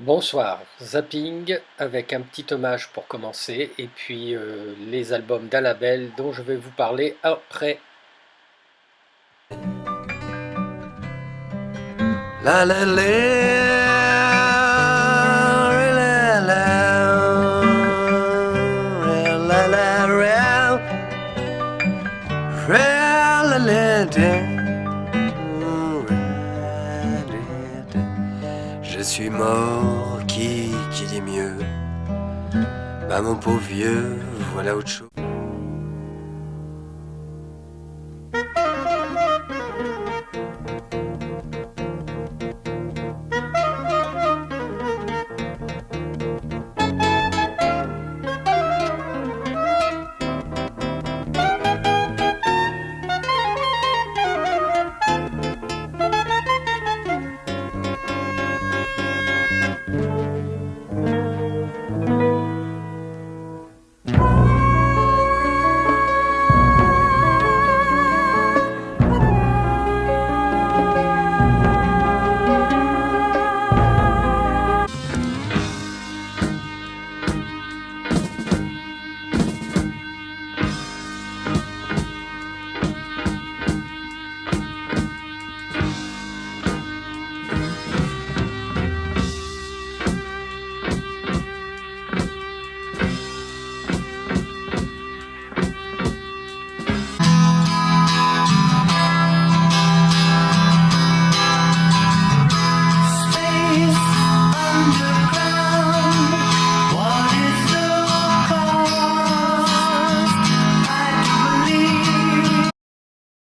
Bonsoir, zapping avec un petit hommage pour commencer et puis les albums d'un label dont je vais vous parler après. La la la, la la, la la la, la la Je suis mort, qui dit mieux? Bah mon pauvre vieux, voilà autre chose.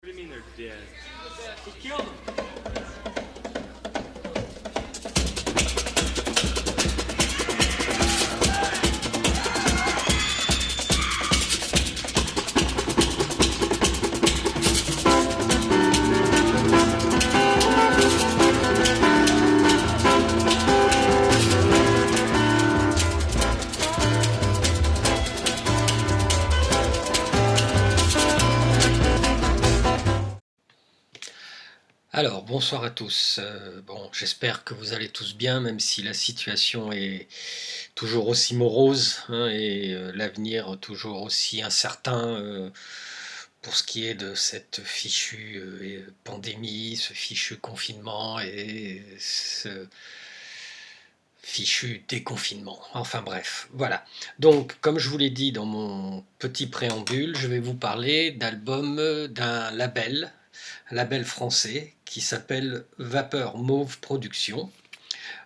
What do you mean they're dead? He killed them. Alors bonsoir à tous. Bon, j'espère que vous allez tous bien, même si la situation est toujours aussi morose hein, et l'avenir toujours aussi incertain pour ce qui est de cette fichue pandémie, ce fichu confinement et ce fichu déconfinement. Enfin bref, voilà. Donc, comme je vous l'ai dit dans mon petit préambule, je vais vous parler d'albums d'un label, un label français qui s'appelle Vapeur Mauve Productions,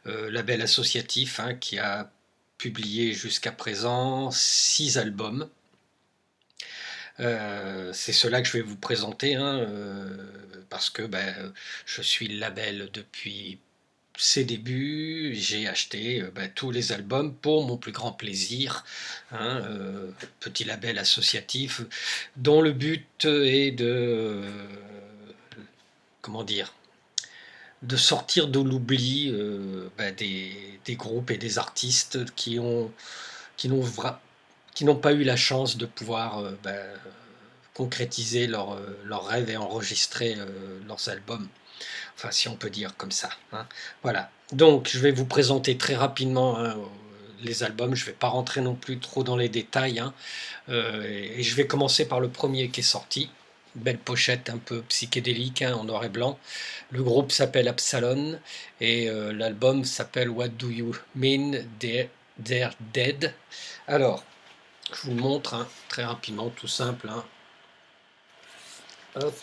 label associatif hein, qui a publié jusqu'à présent 6 albums. C'est cela que je vais vous présenter hein, parce que je suis le label depuis ses débuts, j'ai acheté tous les albums pour mon plus grand plaisir, hein, petit label associatif dont le but est de, comment dire, de sortir de l'oubli des groupes et des artistes qui n'ont qui n'ont pas eu la chance de pouvoir concrétiser leurs rêves et enregistrer leurs albums. Enfin, si on peut dire comme ça. Hein. Voilà. Donc, je vais vous présenter très rapidement hein, les albums. Je ne vais pas rentrer non plus trop dans les détails. Hein. Et je vais commencer par le premier qui est sorti. Belle pochette un peu psychédélique hein, en noir et blanc. Le groupe s'appelle Absalon et l'album s'appelle What Do You Mean They're Dead. Alors, je vous le montre hein, très rapidement, tout simple. Hein. Hop.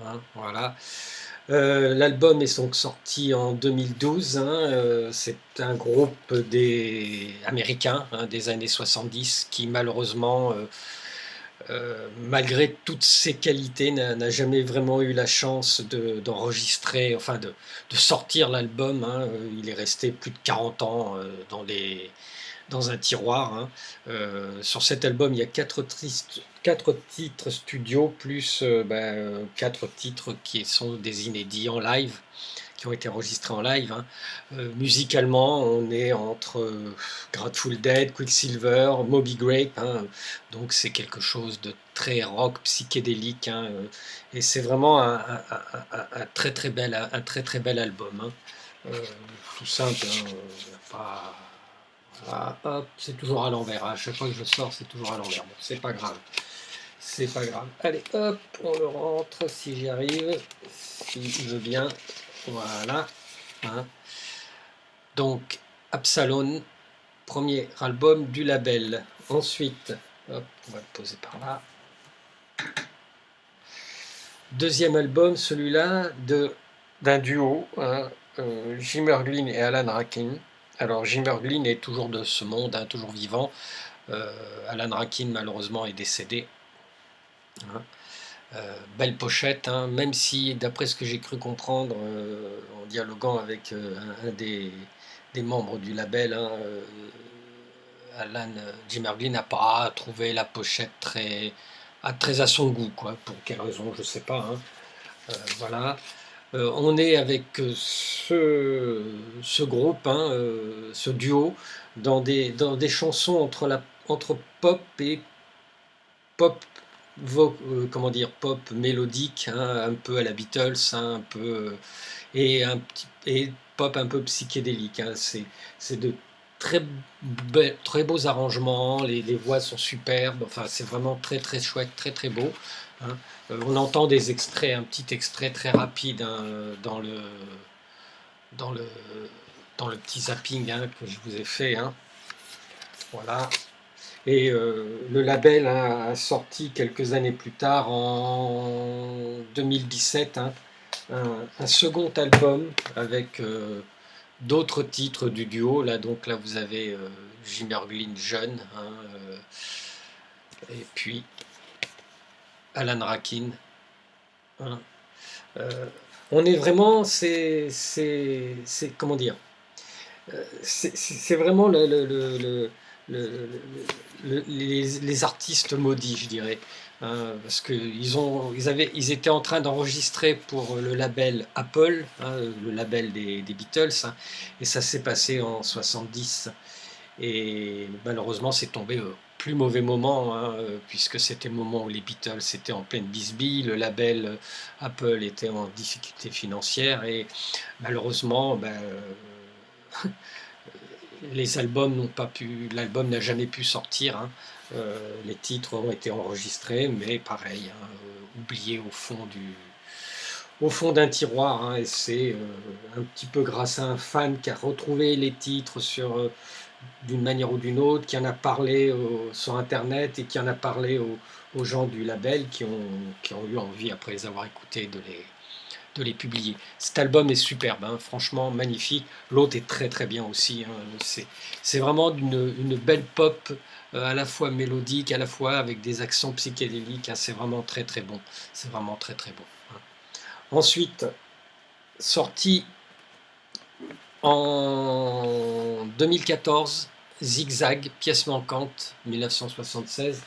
Hein, voilà. L'album est donc sorti en 2012. Hein, c'est un groupe américain hein, des années 70 qui malheureusement, malgré toutes ses qualités, n'a jamais vraiment eu la chance d'enregistrer, enfin de sortir l'album. Hein. Il est resté plus de 40 ans dans un tiroir. Hein. Sur cet album, il y a 4 titres studio, plus 4 titres qui sont des inédits en live, qui ont été enregistrés en live. Hein. Musicalement, on est entre Grateful Dead, Quicksilver, Moby Grape, hein. Donc c'est quelque chose de très rock, psychédélique, hein. Et c'est vraiment un très très bel album. Hein. tout simple, hein, pas... Voilà, hop, c'est toujours à l'envers. À chaque fois que je sors, c'est toujours à l'envers. Bon, c'est pas grave. C'est pas grave. Allez, hop, on le rentre si j'y arrive. S'il veut bien. Voilà. Hein. Donc, Absalon, premier album du label. Ensuite, hop, on va le poser par là. Deuxième album, celui-là, d'un duo, hein, Jimmer Glynn et Alan Rakin. Alors, Jimmer Glynn est toujours de ce monde, hein, toujours vivant. Alan Rakin, malheureusement, est décédé. Hein. Belle pochette, hein, même si, d'après ce que j'ai cru comprendre, en dialoguant avec un des membres du label, hein, Jimmer Glynn n'a pas trouvé la pochette très à son goût, quoi. Pour quelle raison, je ne sais pas. Hein. Voilà. On est avec ce groupe, hein, ce duo, dans des chansons entre pop et pop, comment dire, pop mélodique, hein, un peu à la Beatles, hein, un peu, et pop un peu psychédélique. Hein. C'est de très beaux arrangements, les voix sont superbes, enfin c'est vraiment très très chouette, très très beau. Hein. On entend des extraits, un petit extrait très rapide, hein, dans le, dans le petit zapping, hein, que je vous ai fait. Hein. Voilà. Et le label, hein, a sorti quelques années plus tard, en 2017, hein, un second album avec d'autres titres du duo. Donc là, vous avez Jimmer Glynn jeune, hein, et puis Alan Rakin. Hein. On est vraiment, comment dire, c'est vraiment les artistes maudits, je dirais. Hein, parce qu'ils étaient en train d'enregistrer pour le label Apple, hein, le label des Beatles, hein, et ça s'est passé en 70. Et malheureusement, c'est tombé au plus mauvais moment, hein, puisque c'était le moment où les Beatles étaient en pleine bisbille, le label Apple était en difficulté financière, et malheureusement, les albums n'ont pas pu, l'album n'a jamais pu sortir. Hein. Les titres ont été enregistrés, mais pareil, hein, oubliés au fond d'un tiroir. Hein, et c'est un petit peu grâce à un fan qui a retrouvé les titres d'une manière ou d'une autre, qui en a parlé sur Internet et qui en a parlé aux gens du label qui ont eu envie, après les avoir écoutés, de les publier. Cet album est superbe, hein, franchement magnifique. L'autre est très très bien aussi. Hein. C'est vraiment une belle pop, à la fois mélodique, à la fois avec des accents psychédéliques. Hein. C'est vraiment très très bon. C'est vraiment très très bon. Hein. Ensuite, sorti en 2014, Zigzag, pièce manquante, 1976.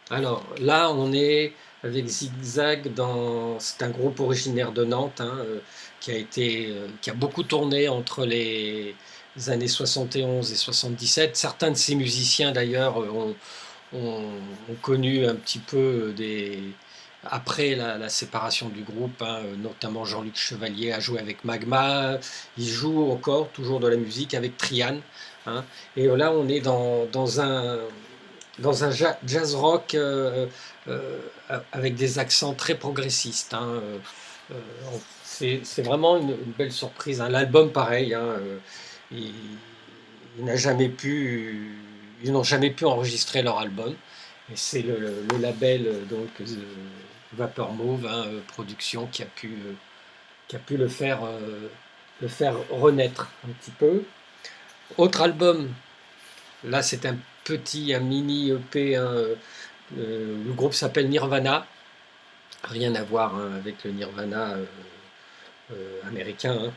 Alors là, on est avec Zigzag, c'est un groupe originaire de Nantes, hein, qui a beaucoup tourné entre les années 71 et 77. Certains de ces musiciens d'ailleurs ont connu un petit peu après la séparation du groupe, hein, notamment Jean-Luc Chevalier a joué avec Magma, il joue encore toujours de la musique avec Trian. Hein, et là, on est dans un jazz rock avec des accents très progressistes. Hein, c'est vraiment une belle surprise. Hein. L'album, pareil, hein, ils n'ont jamais pu enregistrer leur album. Et c'est le label donc Vapor Mauve, hein, Production, qui a pu le faire renaître un petit peu. Autre album, là c'est un mini EP, hein, le groupe s'appelle Nirvana, rien à voir, hein, avec le Nirvana américain. Hein.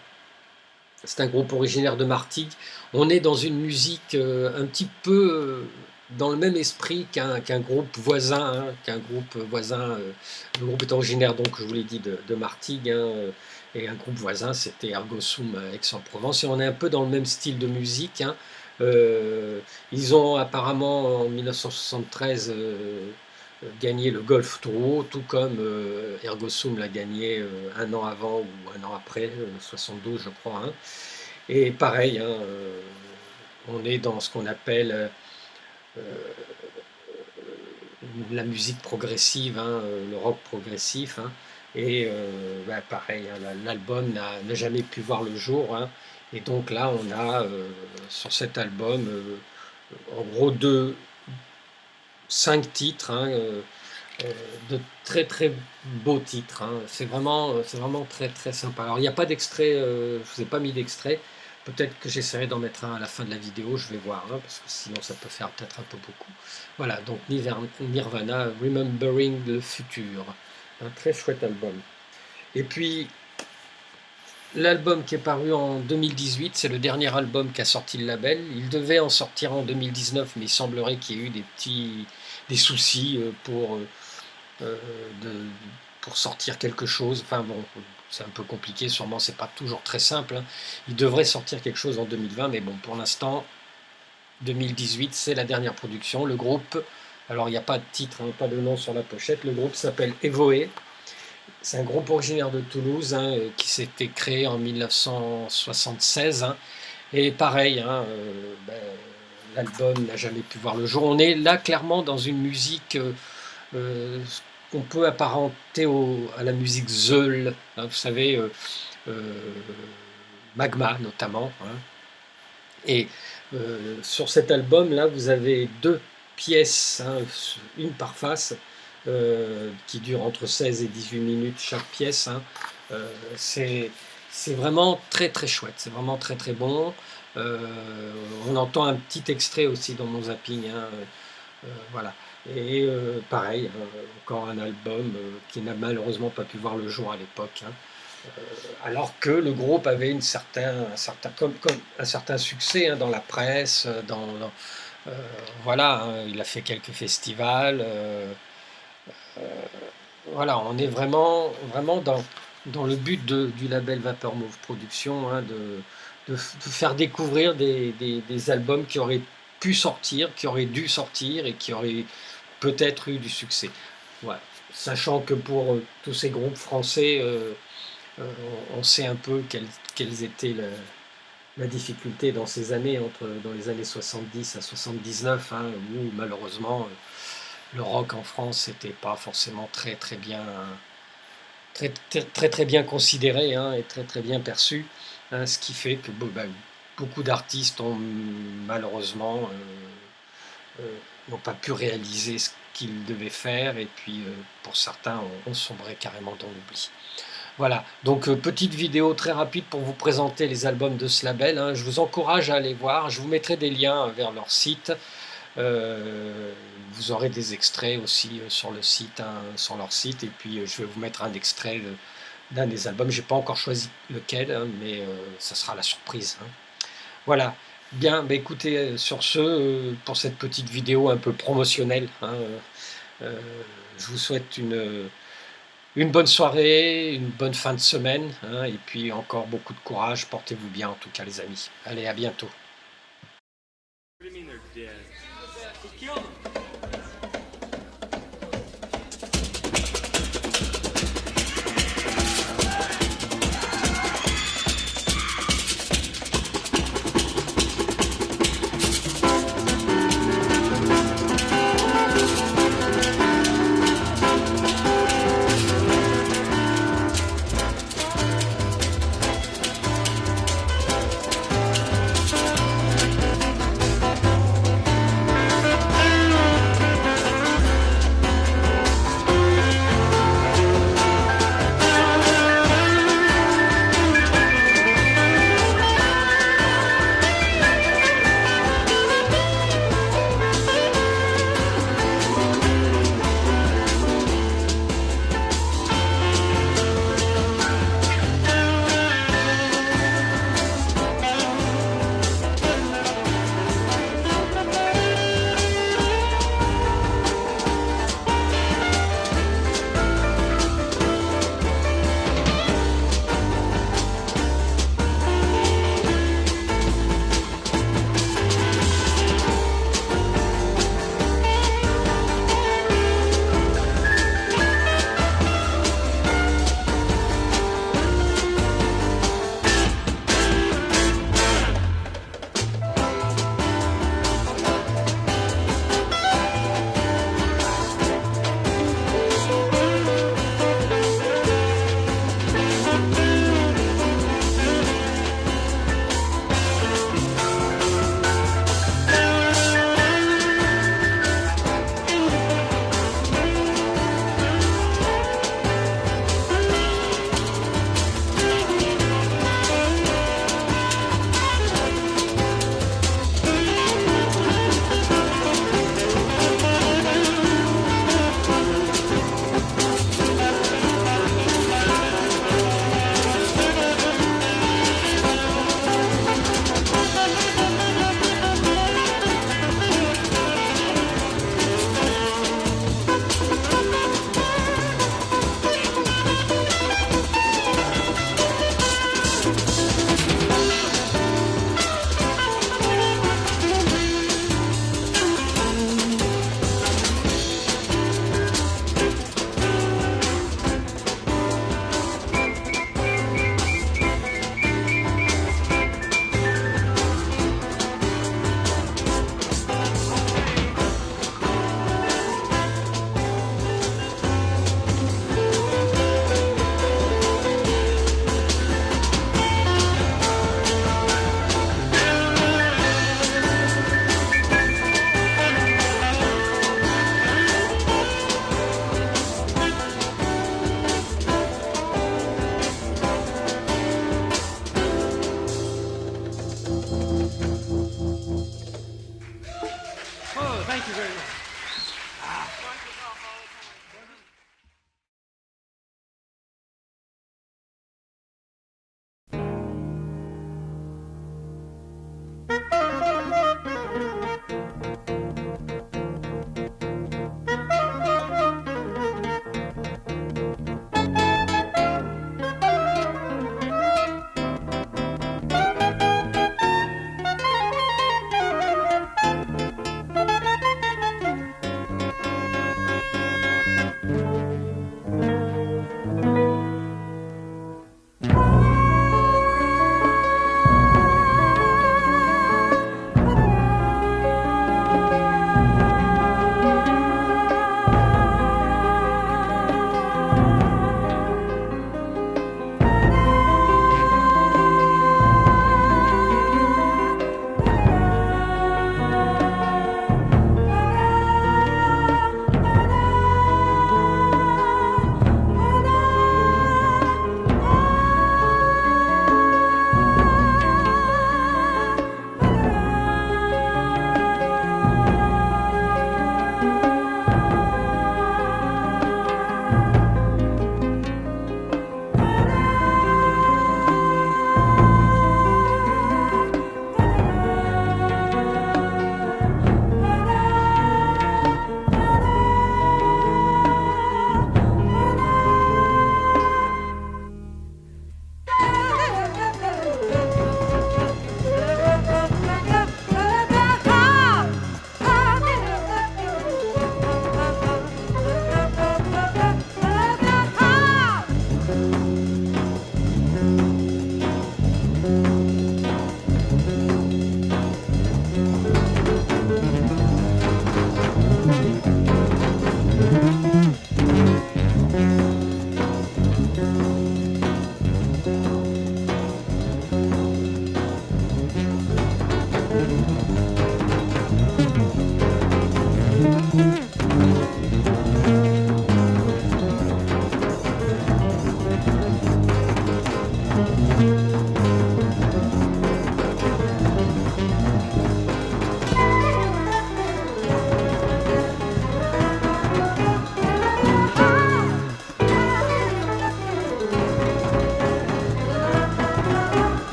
C'est un groupe originaire de Martigues. On est dans une musique un petit peu dans le même esprit qu'un groupe voisin. Hein, le groupe est originaire, donc je vous l'ai dit, de Martigues. Hein, et un groupe voisin, c'était Ergo Sum à Aix-en-Provence. Et on est un peu dans le même style de musique. Hein. Ils ont apparemment en 1973 gagné le Golf Tour, tout comme Ergo Sum l'a gagné un an avant ou un an après, 72 je crois. Hein. Et pareil, hein, on est dans ce qu'on appelle la musique progressive, hein, le rock progressif, hein, et bah, pareil, hein, l'album n'a jamais pu voir le jour, hein, et donc là on a sur cet album en gros 5 titres, hein, de très très beaux titres, hein. C'est vraiment très très sympa. Alors il n'y a pas d'extrait, je ne vous ai pas mis d'extrait. Peut-être que j'essaierai d'en mettre un à la fin de la vidéo, je vais voir, hein, parce que sinon ça peut faire peut-être un peu beaucoup. Voilà, donc Nirvana, Remembering le Futur. Un très chouette album. Et puis, l'album qui est paru en 2018, c'est le dernier album qu'a sorti le label. Il devait en sortir en 2019, mais il semblerait qu'il y ait eu des soucis euh, de- pour sortir quelque chose. Enfin bon, c'est un peu compliqué, sûrement c'est pas toujours très simple, hein. Il devrait sortir quelque chose en 2020, mais bon, pour l'instant, 2018, c'est la dernière production. Le groupe, alors il n'y a pas de titre, hein, pas de nom sur la pochette, le groupe s'appelle Evoe. C'est un groupe originaire de Toulouse, hein, qui s'était créé en 1976, hein. Et pareil, hein, ben, l'album n'a jamais pu voir le jour. On est là clairement dans une musique qu'on peut apparenter à la musique Zeul, hein, vous savez, euh, Magma notamment, hein. Et sur cet album-là, vous avez 2 pièces, hein, une par face, qui dure entre 16 et 18 minutes chaque pièce, hein. Euh, c'est c'est vraiment très très chouette, c'est vraiment très très bon. Euh, on entend un petit extrait aussi dans mon zapping, hein, voilà. Et pareil, hein, encore un album qui n'a malheureusement pas pu voir le jour à l'époque, hein. Alors que le groupe avait un certain succès, hein, dans la presse, euh, voilà, hein, il a fait quelques festivals. Voilà, on est vraiment dans le but du label Vapor Mauve Productions, hein, de faire découvrir des albums qui auraient pu sortir, qui auraient dû sortir et qui auraient peut-être eu du succès. Voilà. Sachant que pour tous ces groupes français, euh, on sait un peu quelles étaient la difficulté dans ces années, dans les années 70 à 79, hein, où malheureusement le rock en France n'était pas forcément très bien considéré, hein, et très très bien perçu, hein, ce qui fait que bah, beaucoup d'artistes ont malheureusement n'ont pas pu réaliser ce qu'ils devaient faire, et puis pour certains ont sombré carrément dans l'oubli. Voilà, donc petite vidéo très rapide pour vous présenter les albums de ce label, hein. Je vous encourage à aller voir, je vous mettrai des liens vers leur site. Vous aurez des extraits aussi sur le site, hein, sur leur site, et puis je vais vous mettre un extrait d'un des albums. J'ai pas encore choisi lequel, hein, mais ça sera la surprise, hein. Voilà, bien, bah écoutez, sur ce, pour cette petite vidéo un peu promotionnelle, hein, je vous souhaite une bonne soirée, une bonne fin de semaine, hein, et puis encore beaucoup de courage. Portez-vous bien en tout cas, les amis. Allez, à bientôt. What do you mean they're dead? Who killed them?